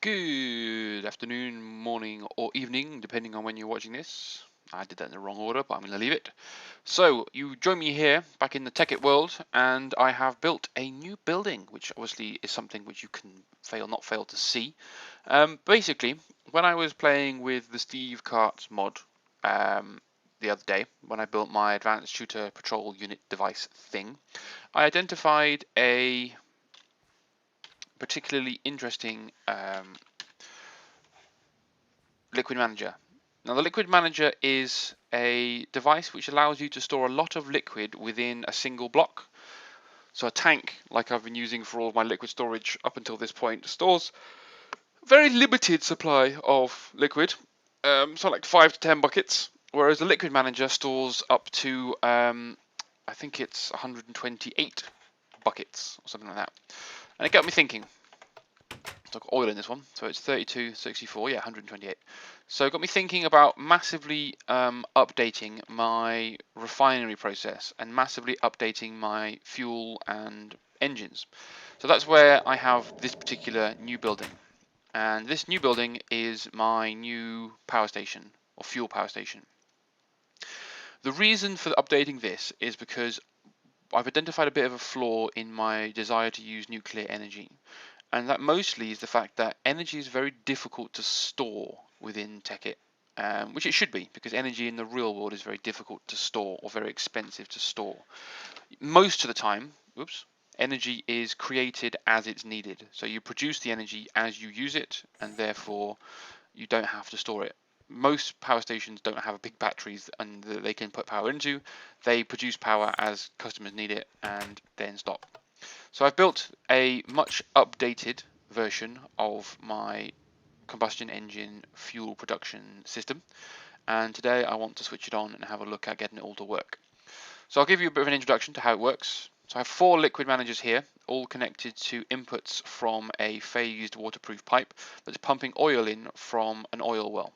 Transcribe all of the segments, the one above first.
Good afternoon, morning, or evening, depending on when you're watching this. I did that in the wrong order, but I'm going to leave it. So, you join me here, back in the Tekkit world, and I have built a new building, which obviously is something which you can not fail to see. Basically, when I was playing with the Steve Karts mod the other day, when I built my Advanced Shooter Patrol Unit device thing, I identified a particularly interesting Liquid Manager. Now, the Liquid Manager is a device which allows you to store a lot of liquid within a single block. So a tank, like I've been using for all of my liquid storage up until this point, stores a very limited supply of liquid, so like 5 to 10 buckets, whereas the Liquid Manager stores up to, I think it's 128 buckets or something like that. And it got me thinking. So I've got oil in this one, so it's 32, 64, yeah, 128. So it got me thinking about massively updating my refinery process and massively updating my fuel and engines. So that's where I have this particular new building. And this new building is my new power station, or fuel power station. The reason for updating this is because I've identified a bit of a flaw in my desire to use nuclear energy. And that mostly is the fact that energy is very difficult to store within Tekkit, which it should be, because energy in the real world is very difficult to store or very expensive to store. Most of the time, energy is created as it's needed. So you produce the energy as you use it, and therefore you don't have to store it. Most power stations don't have big batteries and they can put power into. They produce power as customers need it and then stop. So I've built a much updated version of my combustion engine fuel production system, and today I want to switch it on and have a look at getting it all to work. So I'll give you a bit of an introduction to how it works. So I have 4 liquid managers here, all connected to inputs from a phased waterproof pipe that's pumping oil in from an oil well.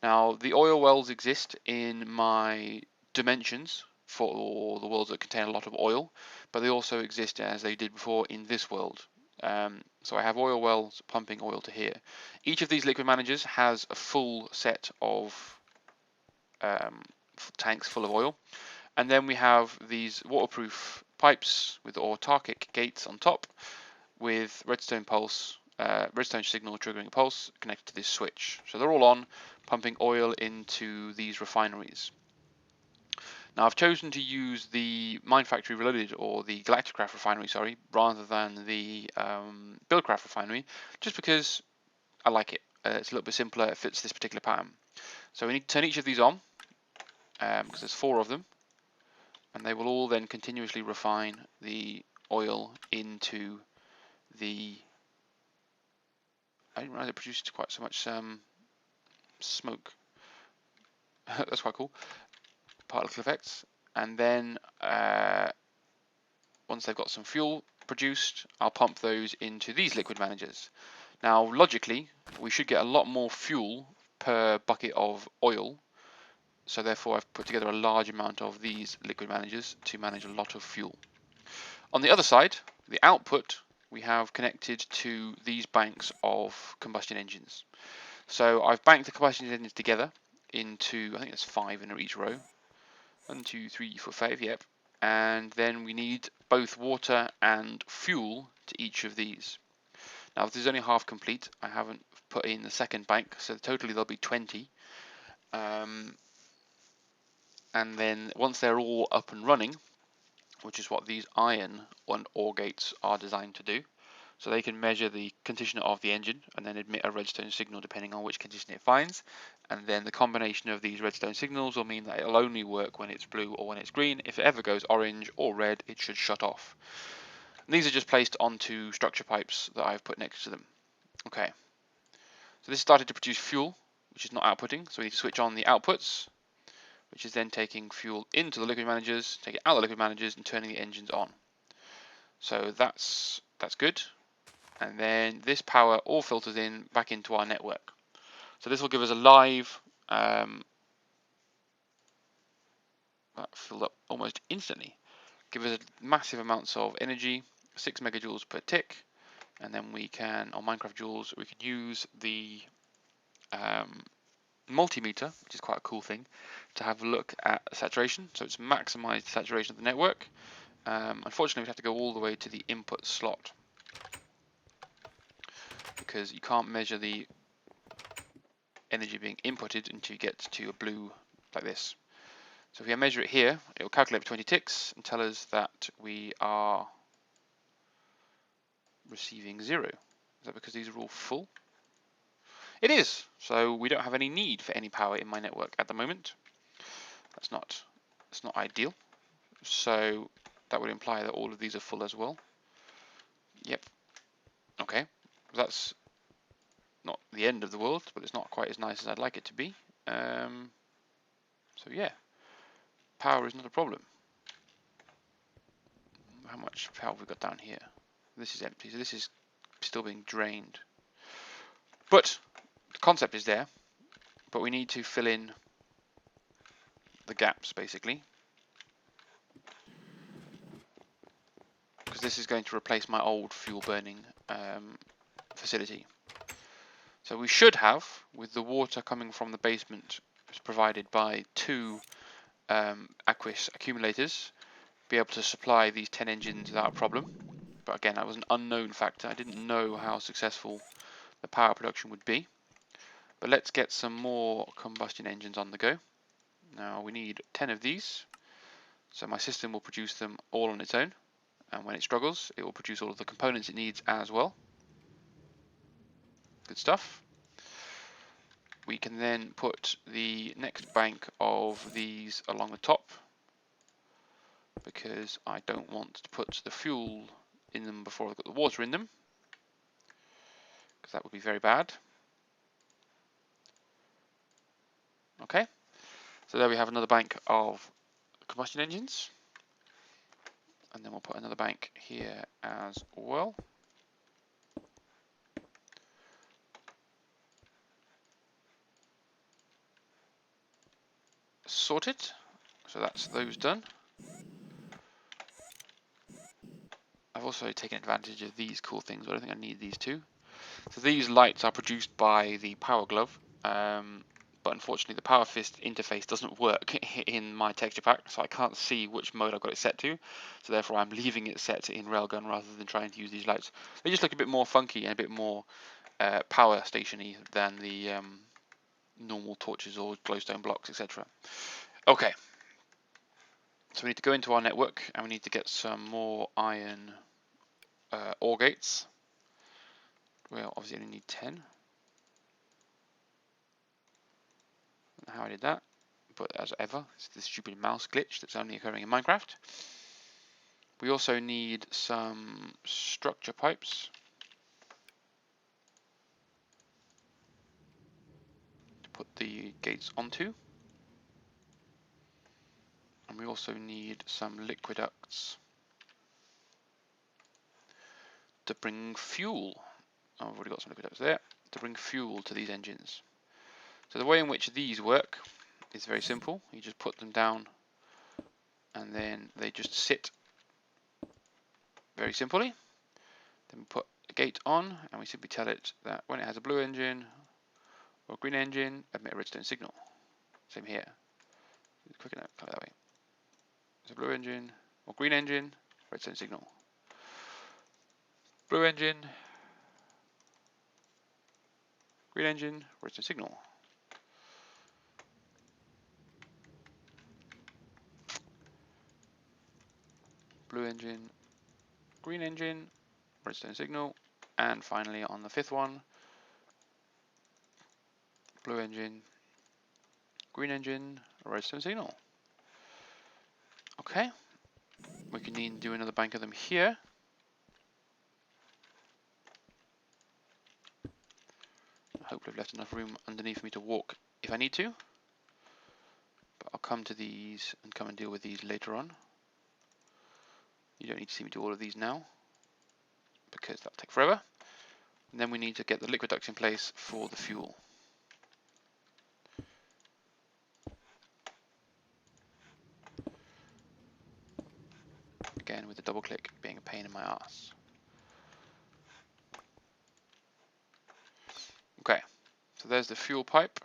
Now, the oil wells exist in my dimensions for the worlds that contain a lot of oil, but they also exist as they did before in this world. So I have oil wells pumping oil to here. Each of these liquid managers has a full set of tanks full of oil, and then we have these waterproof pipes with autarkic gates on top with redstone signal triggering a pulse connected to this switch. So they're all on, pumping oil into these refineries. Now I've chosen to use the Mine Factory Reloaded, or the Galacticraft refinery, sorry, rather than the Buildcraft refinery, just because I like it. It's a little bit simpler, it fits this particular pattern. So we need to turn each of these on, because there's 4 of them, and they will all then continuously refine the oil into the... I didn't realize it produced quite so much smoke. That's quite cool. Particle effects. And then once they've got some fuel produced, I'll pump those into these liquid managers. Now, logically, we should get a lot more fuel per bucket of oil. So therefore, I've put together a large amount of these liquid managers to manage a lot of fuel. On the other side, the output, we have connected to these banks of combustion engines. So I've banked the combustion engines together into, I think there's 5 in each row. 1, 2, 3, 4, 5, yep. And then we need both water and fuel to each of these. Now, this is only half complete. I haven't put in the second bank, so totally there'll be 20. And then once they're all up and running, which is what these iron ore gates are designed to do, so they can measure the condition of the engine and then emit a redstone signal depending on which condition it finds. And then the combination of these redstone signals will mean that it'll only work when it's blue or when it's green. If it ever goes orange or red, it should shut off. And these are just placed onto structure pipes that I've put next to them. Okay, so this started to produce fuel, which is not outputting, so we need to switch on the outputs, which is then taking fuel into the liquid managers, taking it out of the liquid managers and turning the engines on. So that's good. And then this power all filters in back into our network. So this will give us a live, that filled up almost instantly, give us massive amounts of energy, 6 megajoules per tick, and then we can, on Minecraft Joules, we can use the multimeter, which is quite a cool thing, to have a look at saturation. So it's maximized the saturation of the network. Unfortunately, we have to go all the way to the input slot because you can't measure the energy being inputted until you get to a blue like this. So if we measure it here, it will calculate for 20 ticks and tell us that we are receiving 0. Is that because these are all full? It is. So we don't have any need for any power in my network at the moment. That's not ideal. So that would imply that all of these are full as well. Yep. Okay. That's not the end of the world, but it's not quite as nice as I'd like it to be. So yeah, power is not a problem. How much power have we got down here? This is empty, so this is still being drained. But the concept is there, but we need to fill in the gaps basically, because this is going to replace my old fuel burning facility. So we should have, with the water coming from the basement provided by 2 Aquis accumulators, be able to supply these 10 engines without a problem. But again, that was an unknown factor. I didn't know how successful the power production would be. But let's get some more combustion engines on the go. Now we need 10 of these. So my system will produce them all on its own. And when it struggles, it will produce all of the components it needs as well. Good stuff. We can then put the next bank of these along the top, because I don't want to put the fuel in them before I've got the water in them, because that would be very bad. Okay, so there we have another bank of combustion engines, and then we'll put another bank here as well. Sorted. So that's those done. I've also taken advantage of these cool things, but I don't think I need these two. So these lights are produced by the Power Glove, but unfortunately the Power Fist interface doesn't work in my texture pack, so I can't see which mode I've got it set to. So therefore I'm leaving it set in Railgun rather than trying to use these lights. They just look a bit more funky and a bit more power stationy than the normal torches or glowstone blocks, etc. Okay, so we need to go into our network and we need to get some more iron ore gates. We'll obviously only need 10. I don't know how I did that, but as ever, it's the stupid mouse glitch that's only occurring in Minecraft. We also need some structure pipes to put the gates onto. And we also need some liquiducts to bring fuel. Oh, I've already got some liquiducts there, to bring fuel to these engines. So the way in which these work is very simple. You just put them down and then they just sit very simply. Then we put a gate on and we simply tell it that when it has a blue engine or green engine, emit a redstone signal. Same here. Quick enough, come that way. So blue engine or green engine, redstone signal. Blue engine, green engine, redstone signal. Blue engine, green engine, redstone signal. And finally on the 5th one, blue engine, green engine, redstone signal. Okay, we can then do another bank of them here. Hopefully I've left enough room underneath me to walk if I need to. But I'll come to these and come and deal with these later on. You don't need to see me do all of these now, because that'll take forever. And then we need to get the liquid ducts in place for the fuel. Again, with the double click being a pain in my ass. So there's the fuel pipe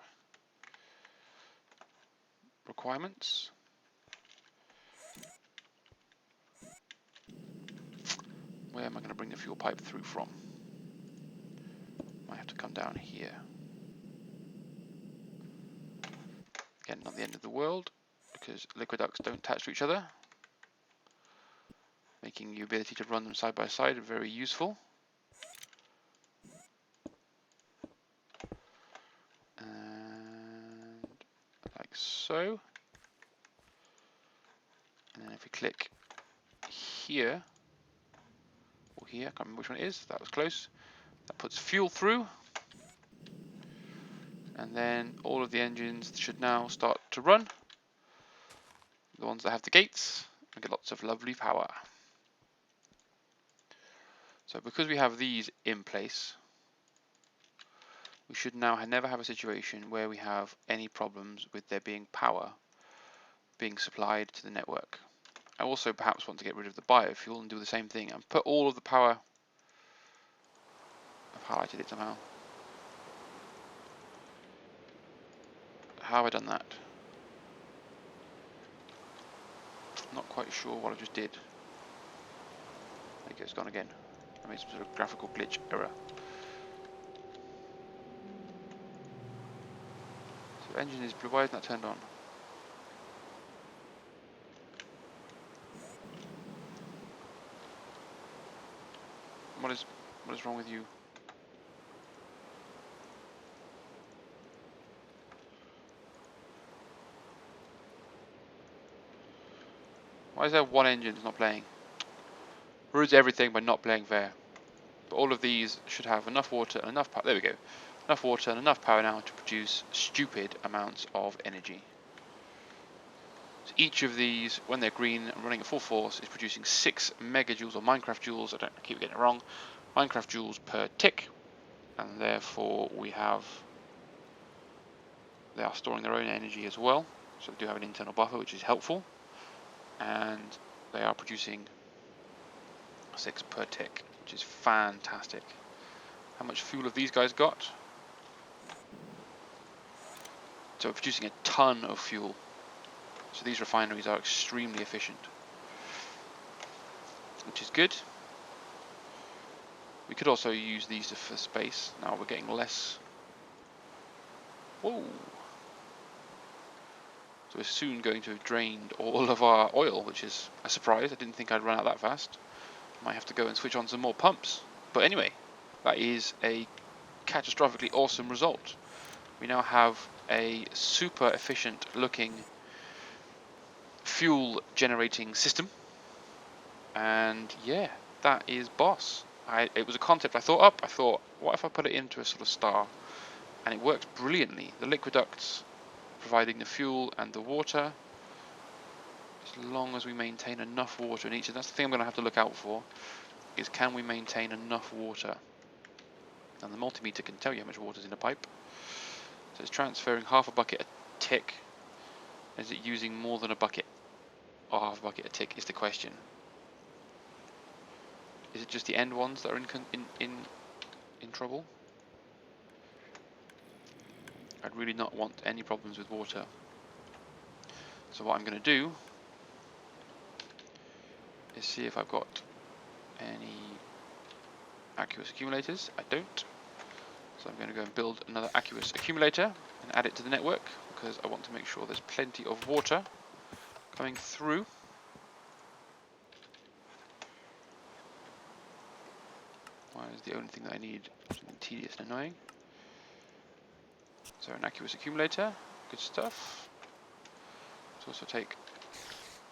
requirements. Where am I going to bring the fuel pipe through from? Might have to come down here. Again, not the end of the world, because liquid ducts don't attach to each other, making the ability to run them side by side very useful. And like so. And then if we click here, or here, I can't remember which one it is, that was close. That puts fuel through. And then all of the engines should now start to run. The ones that have the gates, and get lots of lovely power. So because we have these in place, we should now never have a situation where we have any problems with there being power being supplied to the network. I also perhaps want to get rid of the biofuel and do the same thing and put all of the power. I've highlighted it somehow. How have I done that? Not quite sure what I just did. Okay, it's gone again. I made some sort of graphical glitch error. So engine is blue. Why isn't that turned on? What is wrong with you? Why is there one engine that's not playing? Ruins everything by not playing fair. But all of these should have enough water and enough power. There we go. Enough water and enough power now to produce stupid amounts of energy. So each of these, when they're green and running at full force, is producing 6 megajoules or Minecraft joules. I keep getting it wrong. Minecraft joules per tick, and therefore they are storing their own energy as well. So they do have an internal buffer, which is helpful, and they are producing 6 per tick, which is fantastic. How much fuel have these guys got? So we're producing a ton of fuel. So these refineries are extremely efficient, which is good. We could also use these for space. Now we're getting less. Whoa! So we're soon going to have drained all of our oil, which is a surprise. I didn't think I'd run out that fast. Might have to go and switch on some more pumps. But anyway, that is a catastrophically awesome result. We now have a super efficient looking fuel generating system. And yeah, that is boss. It was a concept I thought up. I thought, what if I put it into a sort of star? And it works brilliantly. The liquid ducts providing the fuel and the water, as long as we maintain enough water in each. And that's the thing I'm going to have to look out for, is can we maintain enough water? And the multimeter can tell you how much water is in a pipe. So it's transferring half a bucket a tick. Is it using more than a bucket or half a bucket a tick is the question. Is it just the end ones that are in trouble? I'd really not want any problems with water. So what I'm going to do is see if I've got any aqueous accumulators. I don't. So I'm going to go and build another aqueous accumulator and add it to the network, because I want to make sure there's plenty of water coming through. Why is the only thing that I need something tedious and annoying? So an aqueous accumulator, good stuff. Let's also take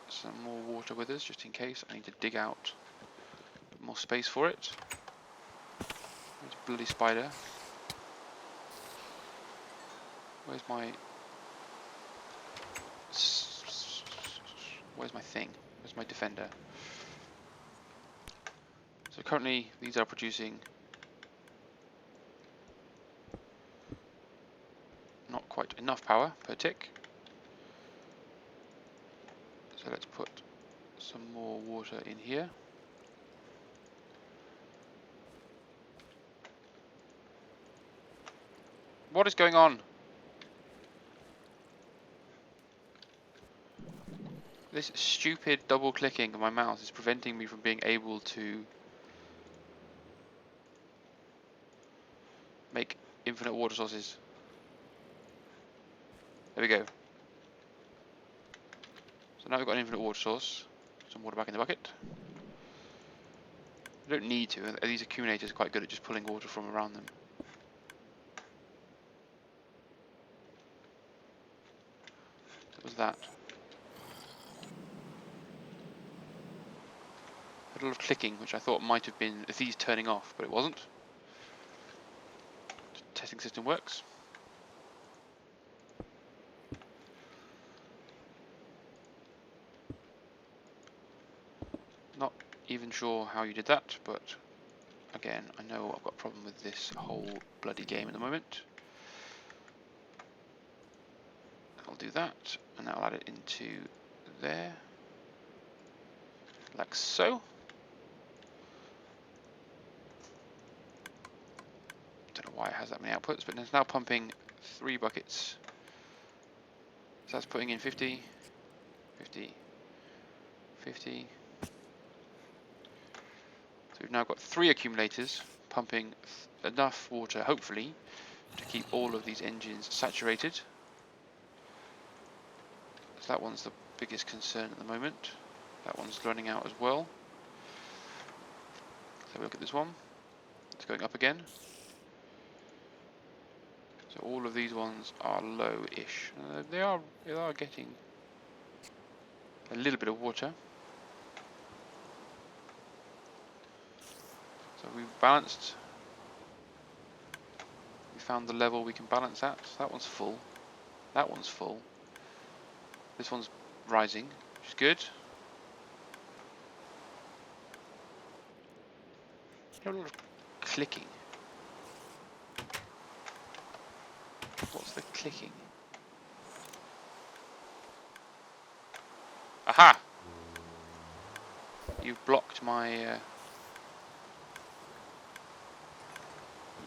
some more water with us, just in case I need to dig out more space for it. There's a bloody spider. Where's my thing? Where's my defender? So currently these are producing not quite enough power per tick. So let's put some more water in here. What is going on? This stupid double clicking of my mouse is preventing me from being able to make infinite water sources. There we go. So now we've got an infinite water source. Some water back in the bucket. I don't need to. These accumulators are quite good at just pulling water from around them. What was that? Had a lot of clicking, which I thought might have been these turning off, but it wasn't. Testing system works. Not even sure how you did that, but again, I know I've got a problem with this whole bloody game at the moment. I'll do that, and I'll add it into there, like so. Don't know why it has that many outputs, but it's now pumping 3 buckets. So that's putting in 50, 50, 50. So we've now got 3 accumulators pumping enough water, hopefully, to keep all of these engines saturated. So that one's the biggest concern at the moment. That one's running out as well. Let's have a look at this one. It's going up again. So all of these ones are low-ish. They are getting a little bit of water. So we've balanced. We found the level we can balance at. So that one's full. That one's full. This one's rising, which is good. A lot of clicking. What's the clicking? Aha! You've blocked my... You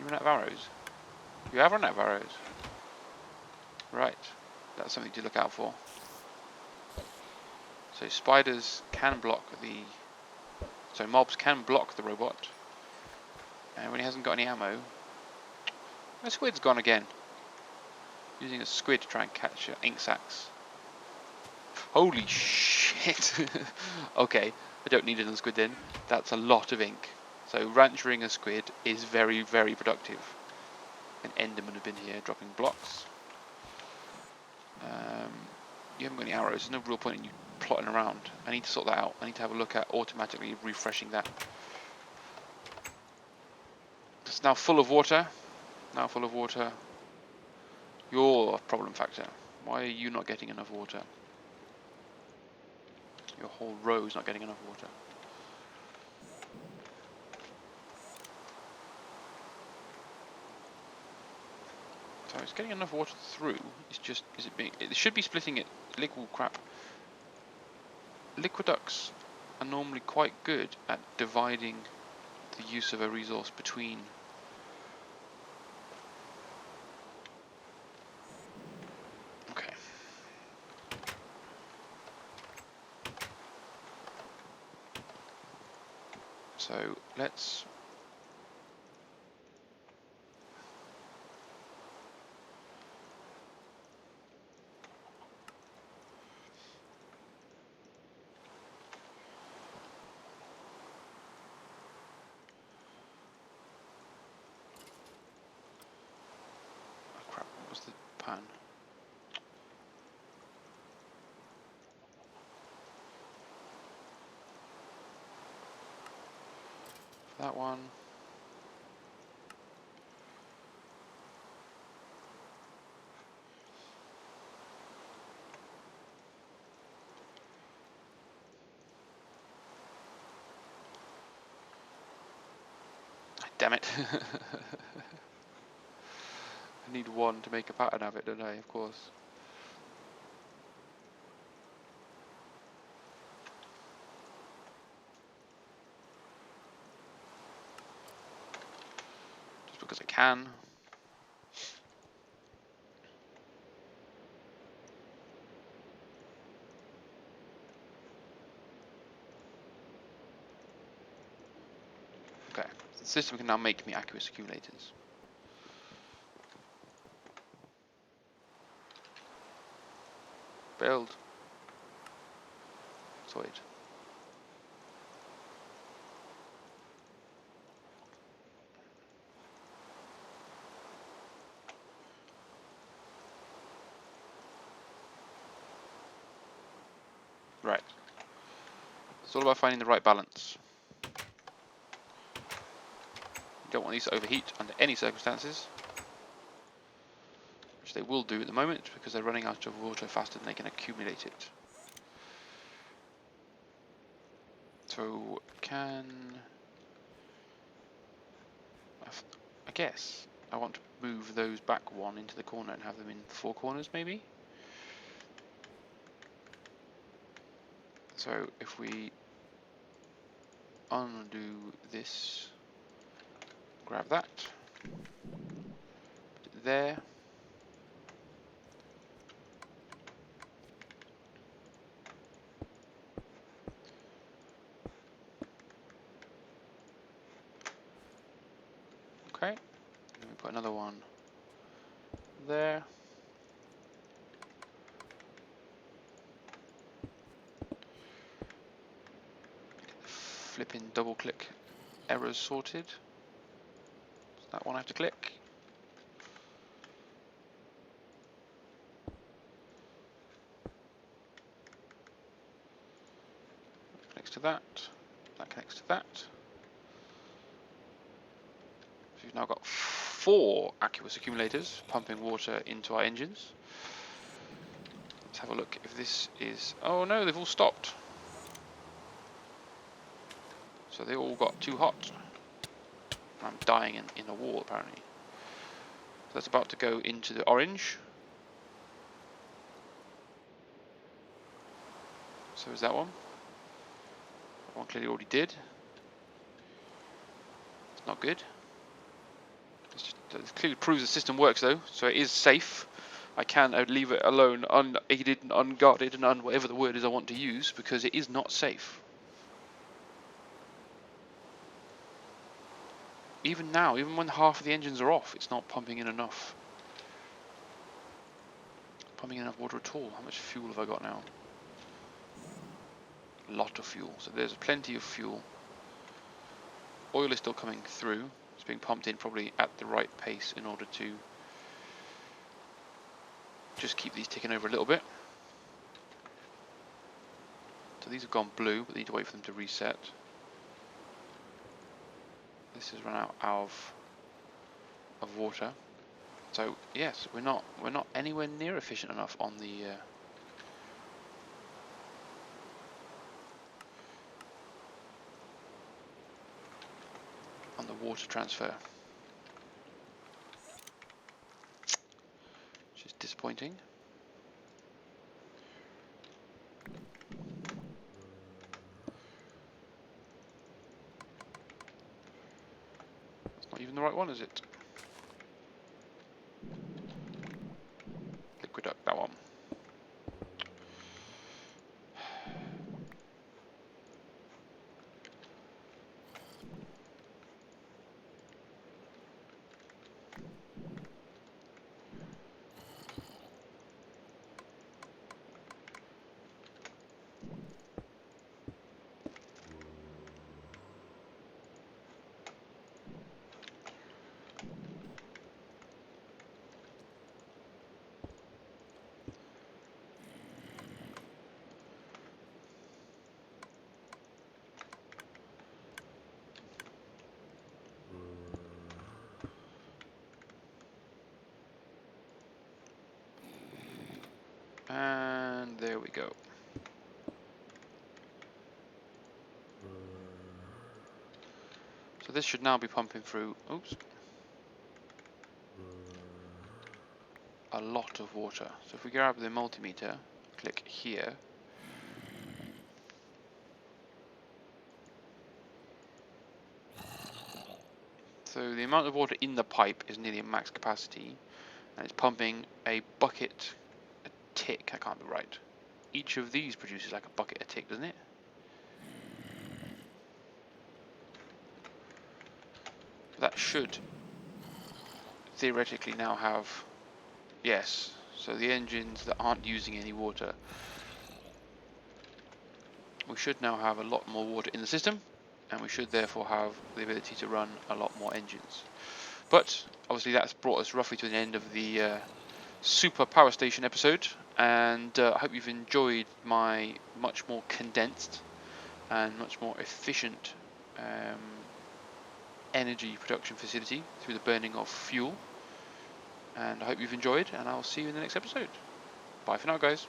run out of arrows? You have run out of arrows. Right. That's something to look out for. So spiders can block the... So mobs can block the robot. And when he hasn't got any ammo... My squid's gone again. Using a squid to try and catch ink sacs. Holy shit! Okay, I don't need another squid then. That's a lot of ink. So ranchering a squid is very, very productive. An enderman have been here dropping blocks. You haven't got any arrows. There's no real point in you plotting around. I need to sort that out. I need to have a look at automatically refreshing that. It's now full of water. Now full of water. You're a problem factor. Why are you not getting enough water? Your whole row is not getting enough water. So it's getting enough water through. It's just, it should be splitting it. Liquid crap. Liquiducts are normally quite good at dividing the use of a resource between. Okay. So let's pan. That one. Damn it. I need one to make a pattern of it, don't I? Of course. Just because I can. The system can now make me aqueous accumulators. Build. Sorted. Right. It's all about finding the right balance. You don't want these to overheat under any circumstances, which they will do at the moment because they're running out of water faster than they can accumulate it. So I guess I want to move those back one into the corner and have them in 4 corners maybe. So if we undo this, grab that, put it there. Okay, then we put another one there. Flipping double click errors sorted. That one I have to click. Connects to that. That connects to that. So we've now got 4 aqueous accumulators pumping water into our engines. Let's have a look if this is... Oh no, they've all stopped. So they all got too hot. I'm dying in a wall apparently. So that's about to go into the orange. So is that one. That one clearly already did. It's not good. It clearly proves the system works though, so it is safe. I can leave it alone unaided and unguarded and whatever the word is I want to use, because it is not safe. Even now, even when half of the engines are off, it's not pumping in enough. Pumping enough water at all. How much fuel have I got now? A lot of fuel. So there's plenty of fuel. Oil is still coming through. It's being pumped in probably at the right pace in order to just keep these ticking over a little bit. So these have gone blue, but they need to wait for them to reset. This has run out of water. So yes, we're not anywhere near efficient enough on the water transfer, which is disappointing. That's not even the right one, is it? Liquid duct, that one. And there we go. So this should now be pumping through, oops, a lot of water. So if we grab the multimeter, click here, so the amount of water in the pipe is nearly max capacity, and it's pumping a bucket a tick. That can't be right. Each of these produces like a bucket a tick, doesn't it? that should theoretically now have, yes, so the engines that aren't using any water, we should now have a lot more water in the system, and we should therefore have the ability to run a lot more engines. But obviously that's brought us roughly to the end of the super power station episode, and I hope you've enjoyed my much more condensed and much more efficient energy production facility through the burning of fuel. And I hope you've enjoyed, and I'll see you in the next episode. Bye for now, guys.